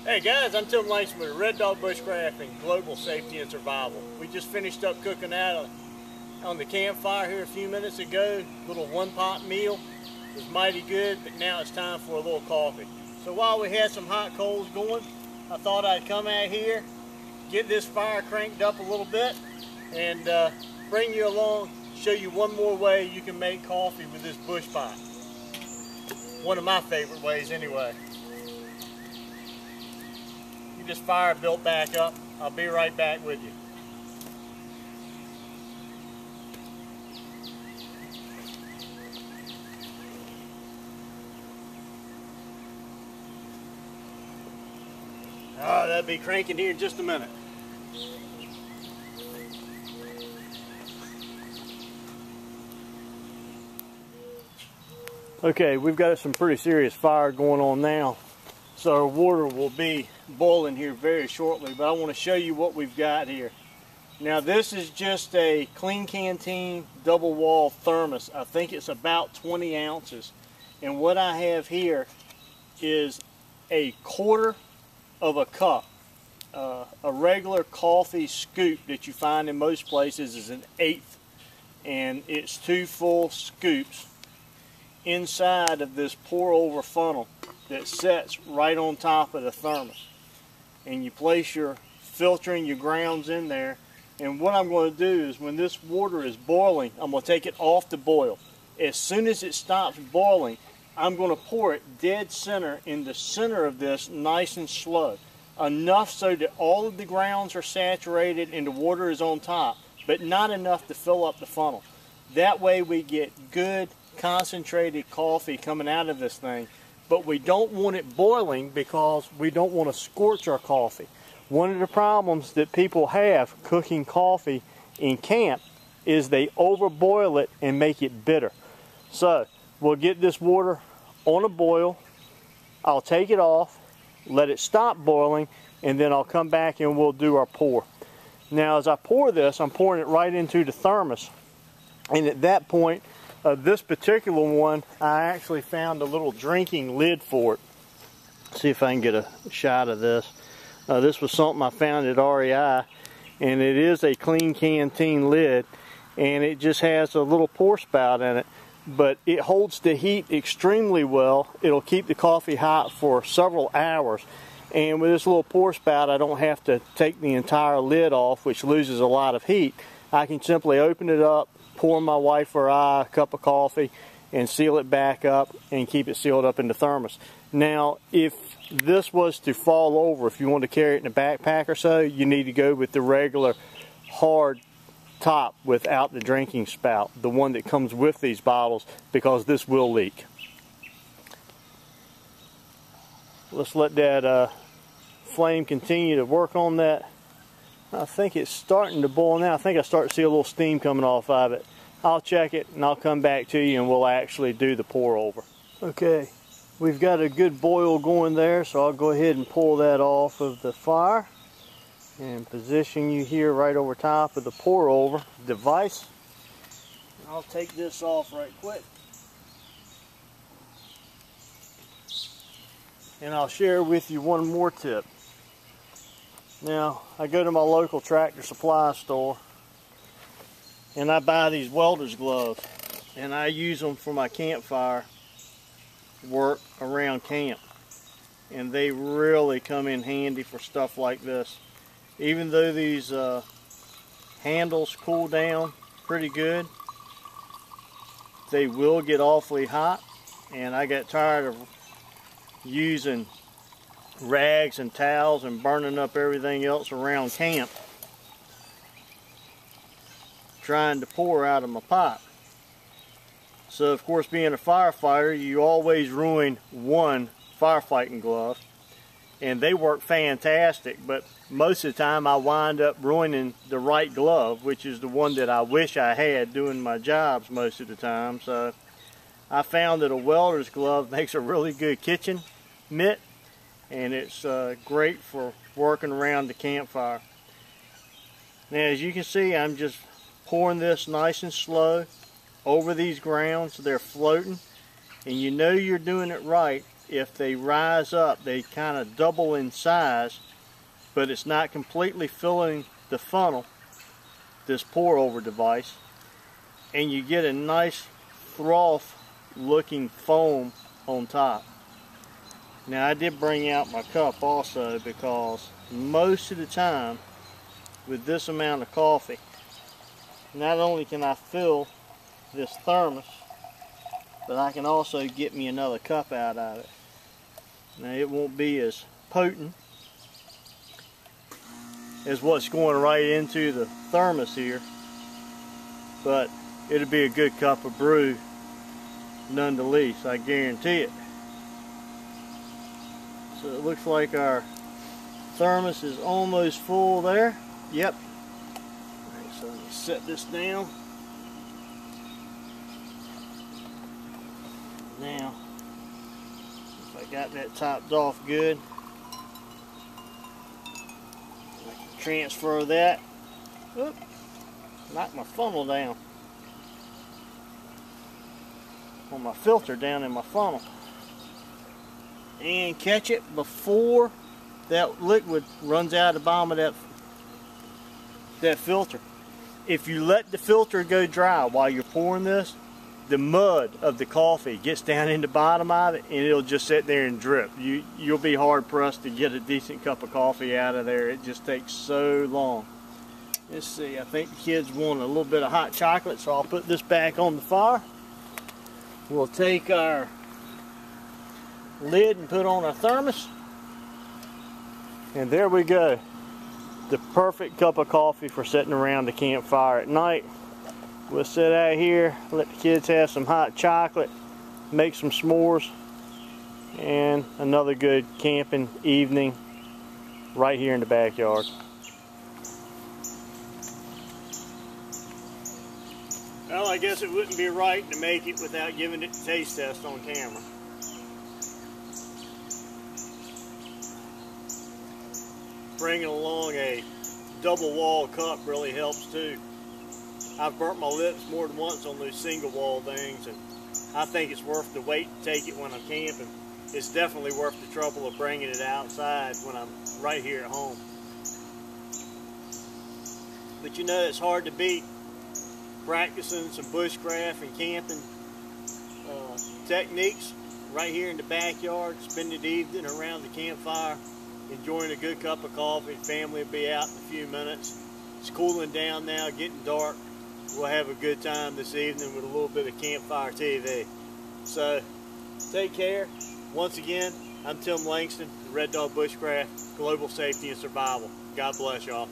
Hey guys, I'm Tim Langston with Red Dog Bushcraft and Global Safety and Survival. We just finished up cooking out on the campfire here a few minutes ago. Little one-pot meal. It was mighty good, but now it's time for a little coffee. So while we had some hot coals going, I thought I'd come out here, get this fire cranked up a little bit, and bring you along, show you one more way you can make coffee with this bush pot. One of my favorite ways anyway. Just fire built back up. I'll be right back with you. That'll be cranking here in just a minute. Okay, we've got some pretty serious fire going on now. So our water will be boiling here very shortly, but I want to show you what we've got here. Now this is just a clean canteen double wall thermos. I think it's about 20 ounces. And what I have here is a quarter of a cup. A regular coffee scoop that you find in most places is an eighth. And it's 2 full scoops inside of this pour over funnel that sets right on top of the thermos. And you place your filtering, your grounds in there. And what I'm going to do is when this water is boiling, I'm going to take it off the boil. As soon as it stops boiling, I'm going to pour it dead center in the center of this, nice and slow. Enough so that all of the grounds are saturated and the water is on top, but not enough to fill up the funnel. That way we get good concentrated coffee coming out of this thing. But we don't want it boiling because we don't want to scorch our coffee. One of the problems that people have cooking coffee in camp is they overboil it and make it bitter. So we'll get this water on a boil. I'll take it off, let it stop boiling, and then I'll come back and we'll do our pour. Now as I pour this, I'm pouring it right into the thermos. And at that point, this particular one, I actually found a little drinking lid for it. See if I can get a shot of this. This was something I found at REI, and it is a clean canteen lid, and it just has a little pour spout in it, but it holds the heat extremely well. It'll keep the coffee hot for several hours, and with this little pour spout, I don't have to take the entire lid off, which loses a lot of heat. I can simply open it up, pour my wife or I a cup of coffee, and seal it back up and keep it sealed up in the thermos. Now, if this was to fall over, if you want to carry it in a backpack or so, you need to go with the regular hard top without the drinking spout, the one that comes with these bottles, because this will leak. Let's let that flame continue to work on that. I think it's starting to boil now. I think I start to see a little steam coming off of it. I'll check it and I'll come back to you and we'll actually do the pour over. Okay, we've got a good boil going there, so I'll go ahead and pull that off of the fire and position you here right over top of the pour over device. I'll take this off right quick. And I'll share with you one more tip. Now, I go to my local tractor supply store and I buy these Welders Gloves, and I use them for my campfire work around camp. And they really come in handy for stuff like this. Even though these handles cool down pretty good, they will get awfully hot, and I got tired of using rags and towels and burning up everything else around camp trying to pour out of my pot. So of course, being a firefighter, you always ruin one firefighting glove, and they work fantastic, but most of the time I wind up ruining the right glove, which is the one that I wish I had doing my jobs most of the time. So I found that a welder's glove makes a really good kitchen mitt, and it's great for working around the campfire. Now as you can see, I'm just pouring this nice and slow over these grounds so they're floating, and you know you're doing it right if they rise up, they kind of double in size, but it's not completely filling the funnel, this pour over device, and you get a nice froth looking foam on top. Now I did bring out my cup also, because most of the time with this amount of coffee, not only can I fill this thermos, but I can also get me another cup out of it. Now it won't be as potent as what's going right into the thermos here, but it'll be a good cup of brew nonetheless, I guarantee it. So it looks like our thermos is almost full there. Yep. Alright, so let's set this down. Now, if I got that topped off good, I can transfer that. Oop, knock my funnel down. On my filter down in my funnel. And catch it before that liquid runs out of the bottom of that filter. If you let the filter go dry while you're pouring this, the mud of the coffee gets down in the bottom of it and it'll just sit there and drip. You'll be hard pressed to get a decent cup of coffee out of there. It just takes so long. Let's see, I think the kids want a little bit of hot chocolate, so I'll put this back on the fire. We'll take our lid and put on our thermos, and there we go. The perfect cup of coffee for sitting around the campfire at night. We'll sit out here, let the kids have some hot chocolate, make some s'mores, and another good camping evening right here in the backyard. Well, I guess it wouldn't be right to make it without giving it a taste test on camera. Bringing along a double wall cup really helps too. I've burnt my lips more than once on those single wall things, and I think it's worth the wait to take it when I'm camping. It's definitely worth the trouble of bringing it outside when I'm right here at home. But you know, it's hard to beat practicing some bushcraft and camping techniques right here in the backyard, spending the evening around the campfire, enjoying a good cup of coffee. Family will be out in a few minutes. It's cooling down now, getting dark. We'll have a good time this evening with a little bit of campfire TV. So, take care. Once again, I'm Tim Langston, Red Dog Bushcraft, Global Safety and Survival. God bless y'all.